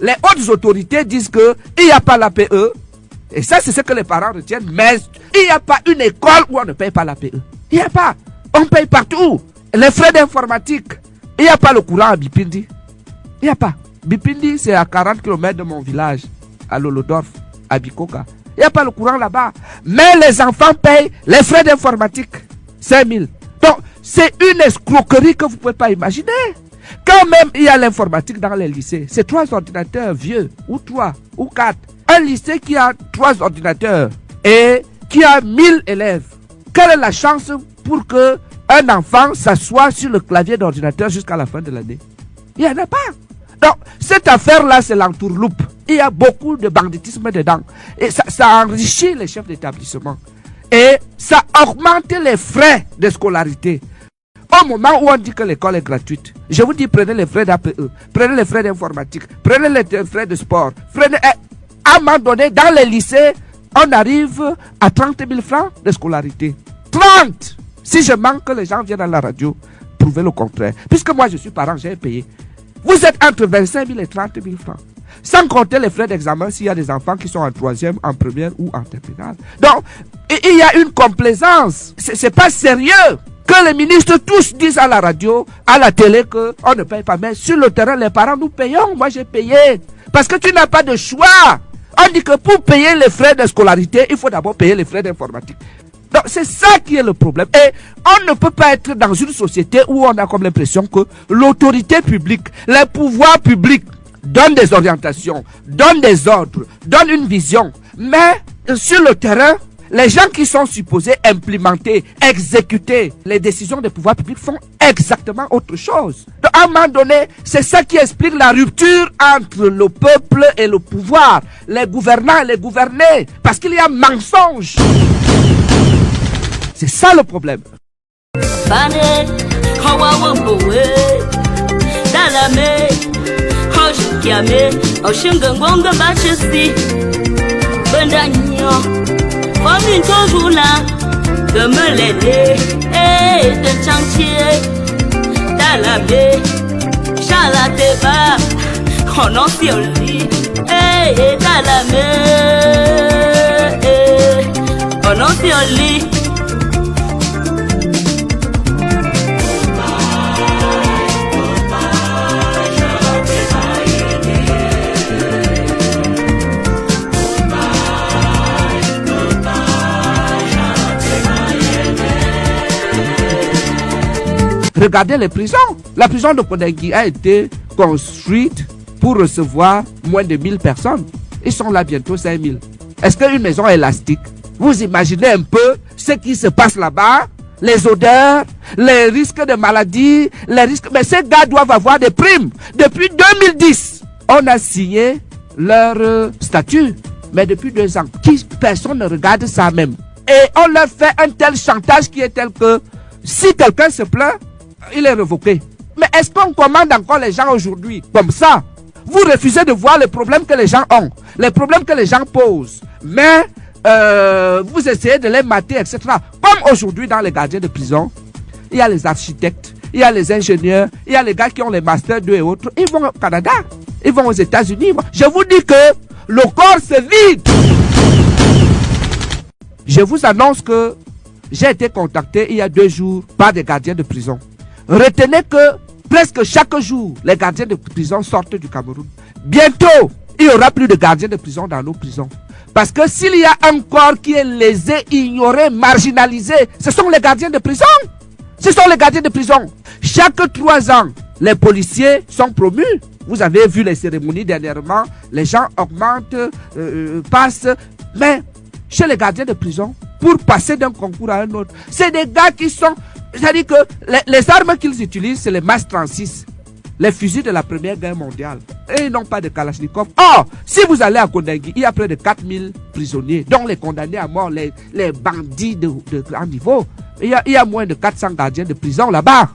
Les hautes autorités disent qu'il n'y a pas l'APE. Et ça, c'est ce que les parents retiennent. Mais il n'y a pas une école où on ne paye pas l'APE. Il n'y a pas. On paye partout. Les frais d'informatique. Il n'y a pas le courant à Bipindi. Il n'y a pas. Bipindi, c'est à 40 km de mon village, à Lolodorf, à Bikoka. Il n'y a pas le courant là-bas. Mais les enfants payent les frais d'informatique. 5 000. Donc, c'est une escroquerie que vous ne pouvez pas imaginer. Quand même il y a l'informatique dans les lycées, c'est 3 ordinateurs vieux, ou 3, ou 4. Un lycée qui a 3 ordinateurs et qui a 1000 élèves. Quelle est la chance pour que un enfant s'assoie sur le clavier d'ordinateur jusqu'à la fin de l'année? Il n'y en a pas. Donc, cette affaire-là, c'est l'entourloupe. Il y a beaucoup de banditisme dedans. Et ça enrichit les chefs d'établissement. Et ça augmente les frais de scolarité. Au moment où on dit que l'école est gratuite, je vous dis, prenez les frais d'APE, prenez les frais d'informatique, prenez les frais de sport, prenez... À un moment donné, dans les lycées, on arrive à 30 000 francs de scolarité. 30! Si je manque, les gens viennent à la radio prouver le contraire. Puisque moi, je suis parent, j'ai payé. Vous êtes entre 25 000 et 30 000 francs. Sans compter les frais d'examen s'il y a des enfants qui sont en 3e, en première ou en terminale. Donc, il y a une complaisance. C'est pas sérieux. Que les ministres tous disent à la radio, à la télé qu'on ne paye pas. Mais sur le terrain, les parents, nous payons. Moi, j'ai payé. Parce que tu n'as pas de choix. On dit que pour payer les frais de scolarité, il faut d'abord payer les frais d'informatique. Donc, c'est ça qui est le problème. Et on ne peut pas être dans une société où on a comme l'impression que l'autorité publique, les pouvoirs publics donnent des orientations, donnent des ordres, donnent une vision. Mais sur le terrain, les gens qui sont supposés implémenter, exécuter les décisions des pouvoirs publics font exactement autre chose. Donc, à un moment donné, c'est ça qui explique la rupture entre le peuple et le pouvoir, les gouvernants et les gouvernés, parce qu'il y a mensonge. C'est ça le problème. Famille toujours là, de me l'aider, et de chantier, dans la baie, chalateba, on en fioli, et dans la mer, on en fioli. Regardez les prisons. La prison de Podengui a été construite pour recevoir moins de 1000 personnes. Ils sont là bientôt 5000. Est-ce qu'une maison élastique? Vous imaginez un peu ce qui se passe là-bas? Les odeurs, les risques de maladie, les risques... Mais ces gars doivent avoir des primes. Depuis 2010, on a signé leur statut. Mais depuis 2 ans, personne ne regarde ça même. Et on leur fait un tel chantage qui est tel que si quelqu'un se plaint, il est révoqué. Mais est-ce qu'on commande encore les gens aujourd'hui comme ça? Vous refusez de voir les problèmes que les gens ont, les problèmes que les gens posent. Mais vous essayez de les mater, etc. Comme aujourd'hui dans les gardiens de prison, il y a les architectes, il y a les ingénieurs, il y a les gars qui ont les masters 2 et autres. Ils vont au Canada, ils vont aux États-Unis. Je vous dis que le corps se vide. Je vous annonce que j'ai été contacté il y a 2 jours par des gardiens de prison. Retenez que presque chaque jour, les gardiens de prison sortent du Cameroun. Bientôt, il n'y aura plus de gardiens de prison dans nos prisons. Parce que s'il y a un corps qui est lésé, ignoré, marginalisé, ce sont les gardiens de prison. Ce sont les gardiens de prison. Chaque 3 ans, les policiers sont promus. Vous avez vu les cérémonies dernièrement. Les gens augmentent, passent. Mais chez les gardiens de prison, pour passer d'un concours à un autre, c'est des gars qui sont... C'est-à-dire que les armes qu'ils utilisent, c'est les MAS 36. Les fusils de la Première Guerre mondiale. et ils n'ont pas de Kalachnikov. Or, si vous allez à Kondengui, il y a près de 4000 prisonniers, dont les condamnés à mort, les bandits de grand niveau. Il y a moins de 400 gardiens de prison là-bas.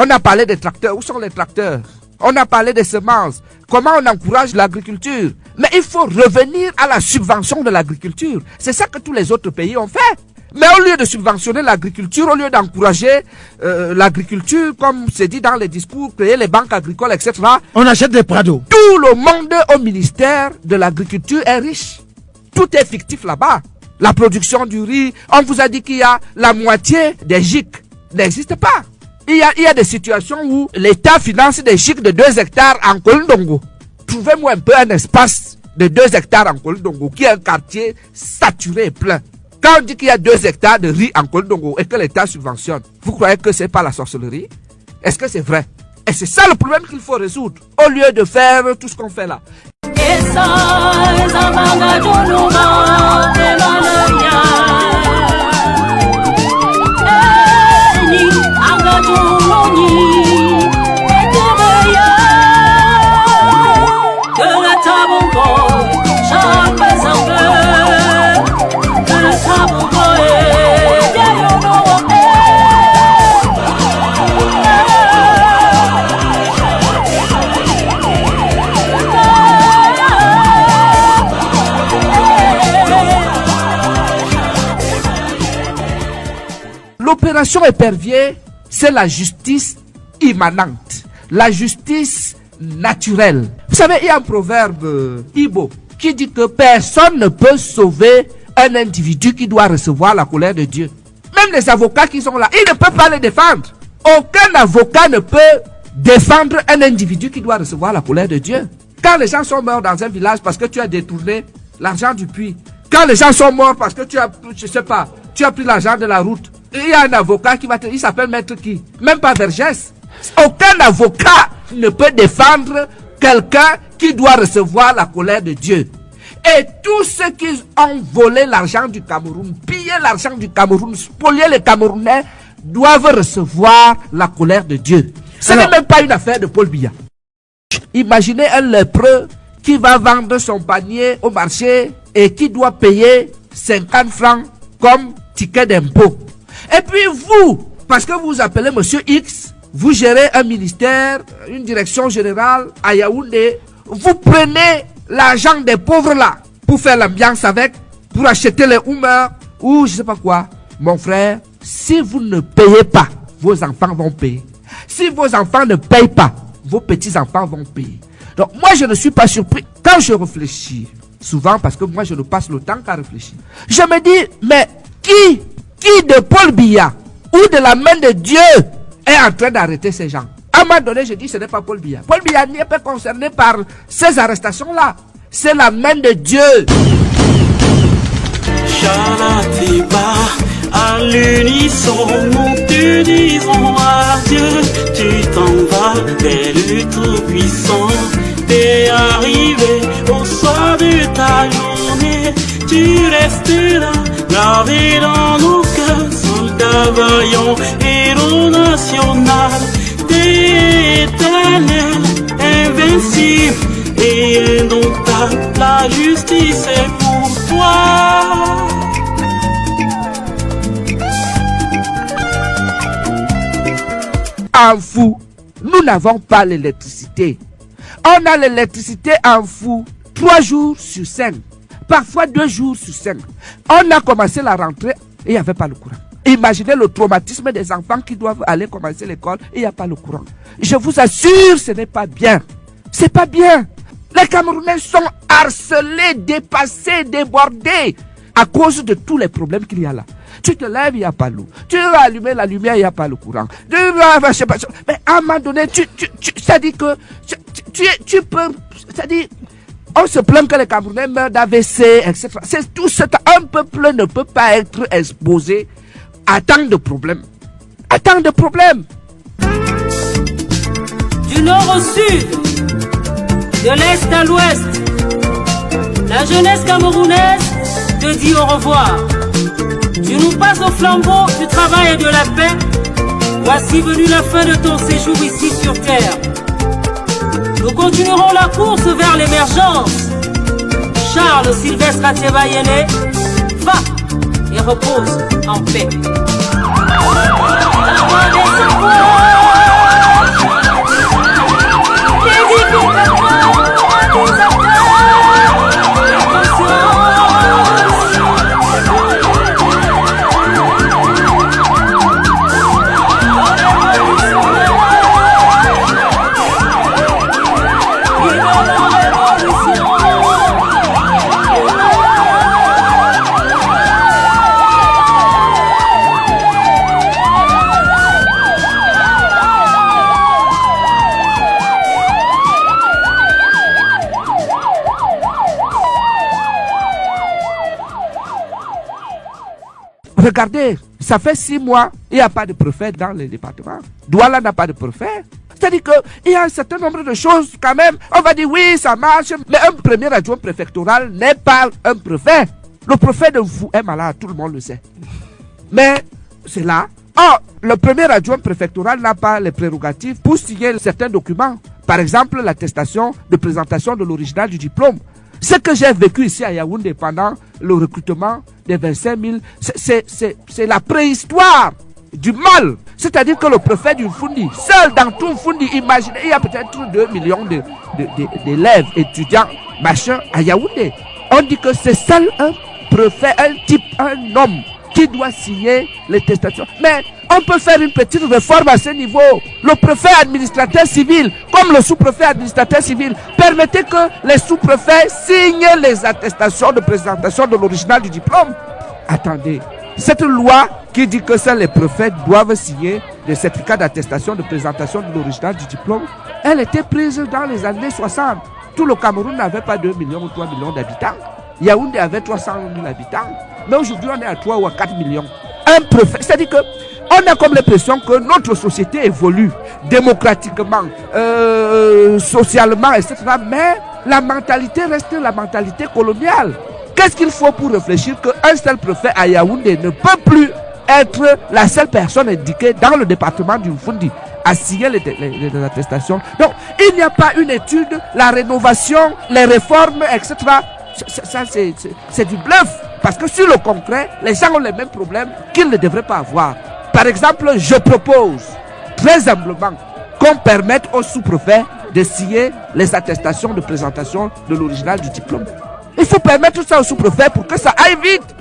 On a parlé des tracteurs. Où sont les tracteurs? On a parlé des semences. Comment on encourage l'agriculture? Mais il faut revenir à la subvention de l'agriculture. C'est ça que tous les autres pays ont fait. Mais au lieu de subventionner l'agriculture, au lieu d'encourager l'agriculture, comme c'est dit dans les discours, créer les banques agricoles, etc., on achète des prados. Tout le monde au ministère de l'agriculture est riche. Tout est fictif là-bas. La production du riz, on vous a dit qu'il y a la moitié des GIC. N'existe pas. Il y a des situations où l'État finance des GIC de 2 hectares en Kolndongo. Trouvez-moi un peu un espace de 2 hectares en Kolndongo, qui est un quartier saturé et plein. Quand on dit qu'il y a 2 hectares de riz en Kolndongo et que l'État subventionne, vous croyez que c'est pas la sorcellerie? Est-ce que c'est vrai? Et c'est ça le problème qu'il faut résoudre, au lieu de faire tout ce qu'on fait là. L'opération épervier, c'est la justice immanente, la justice naturelle. Vous savez, il y a un proverbe Igbo qui dit que personne ne peut sauver un individu qui doit recevoir la colère de Dieu. Même les avocats qui sont là, ils ne peuvent pas les défendre. Aucun avocat ne peut défendre un individu qui doit recevoir la colère de Dieu. Quand les gens sont morts dans un village parce que tu as détourné l'argent du puits, quand les gens sont morts parce que tu as, je sais pas, tu as pris l'argent de la route, il y a un avocat qui va te... Il s'appelle Maître qui? Même pas Vergès. Aucun avocat ne peut défendre quelqu'un qui doit recevoir la colère de Dieu. Et tous ceux qui ont volé l'argent du Cameroun, pillé l'argent du Cameroun, spolié les Camerounais, doivent recevoir la colère de Dieu. Ce n'est même pas une affaire de Paul Biya. Imaginez un lépreux qui va vendre son panier au marché et qui doit payer 50 francs comme ticket d'impôt. Et puis vous, parce que vous appelez Monsieur X, vous gérez un ministère, une direction générale à Yaoundé, vous prenez l'argent des pauvres là pour faire l'ambiance avec, pour acheter les humeurs ou je sais pas quoi. Mon frère, si vous ne payez pas, vos enfants vont payer. Si vos enfants ne payent pas, vos petits-enfants vont payer. Donc moi je ne suis pas surpris quand je réfléchis, souvent parce que moi je ne passe le temps qu'à réfléchir. Je me dis, mais qui de Paul Biya ou de la main de Dieu est en train d'arrêter ces gens? À un moment donné, je dis ce n'est pas Paul Biya. Paul Biya n'est pas concerné par ces arrestations-là. C'est la main de Dieu. Shalatiba, à l'unisson, nous disons adieu. Tu t'en vas vers le Tout-Puissant. T'es arrivé au soir de ta journée. Tu resteras gravé dans nos cœurs, soldat vaillant, héros national. T'es éternel, invincible et indomptable. La justice est pour toi. En Fou, nous n'avons pas l'électricité. On a l'électricité en Fou 3 jours sur 5. Parfois 2 jours sur 5. On a commencé la rentrée et il n'y avait pas le courant. Imaginez le traumatisme des enfants qui doivent aller commencer l'école et il n'y a pas le courant. Je vous assure, ce n'est pas bien. C'est pas bien. Les Camerounais sont harcelés, dépassés, débordés à cause de tous les problèmes qu'il y a là. Tu te lèves, il n'y a pas l'eau. Tu vas allumer la lumière, il n'y a pas le courant. Mais à un moment donné, ça dit que tu peux, c'est-à-dire, on se plaint que les Camerounais meurent d'AVC, etc. C'est tout ça. Un peuple ne peut pas être exposé à tant de problèmes. À tant de problèmes. Du nord au sud, de l'est à l'ouest, la jeunesse camerounaise te dit au revoir. Tu nous passes au flambeau du travail et de la paix. Voici venue la fin de ton séjour ici sur terre. Nous continuerons la course vers l'émergence. Charles Sylvestre Ateba-Yene, va et repose en paix. Regardez, ça fait 6 mois, il n'y a pas de préfet dans le département. Douala n'a pas de préfet. C'est-à-dire qu'il y a un certain nombre de choses quand même. On va dire oui, ça marche, mais un premier adjoint préfectoral n'est pas un préfet. Le préfet de vous est malade, tout le monde le sait. Mais c'est là. Or, le premier adjoint préfectoral n'a pas les prérogatives pour signer certains documents. Par exemple, l'attestation de présentation de l'original du diplôme. Ce que j'ai vécu ici à Yaoundé pendant le recrutement des 25 000, c'est la préhistoire du mal. C'est-à-dire que le préfet du Fundi, seul dans tout Fundi, imaginez, il y a peut-être 2 millions d'élèves, étudiants, machin, à Yaoundé. On dit que c'est seul un préfet, un type, un homme qui doit signer les testations. Mais on peut faire une petite réforme à ce niveau. Le préfet administrateur civil, comme le sous-préfet administrateur civil, permettez que les sous-préfets signent les attestations de présentation de l'original du diplôme. Attendez, cette loi qui dit que seuls les préfets doivent signer des certificats d'attestation de présentation de l'original du diplôme, elle était prise dans les années 60. Tout le Cameroun n'avait pas 2 millions ou 3 millions d'habitants. Yaoundé avait 300 000 habitants. Mais aujourd'hui, on est à 3 ou à 4 millions. Un préfet, c'est-à-dire que on a comme l'impression que notre société évolue démocratiquement, socialement, etc. Mais la mentalité reste la mentalité coloniale. Qu'est-ce qu'il faut pour réfléchir qu'un seul préfet à Yaoundé ne peut plus être la seule personne indiquée dans le département du Fundi à signer les attestations? Donc, il n'y a pas une étude, la rénovation, les réformes, etc. Ça, c'est du bluff. Parce que sur le concret, les gens ont les mêmes problèmes qu'ils ne devraient pas avoir. Par exemple, je propose très humblement qu'on permette aux sous-préfets de signer les attestations de présentation de l'original du diplôme. Il faut permettre ça aux sous-préfets pour que ça aille vite.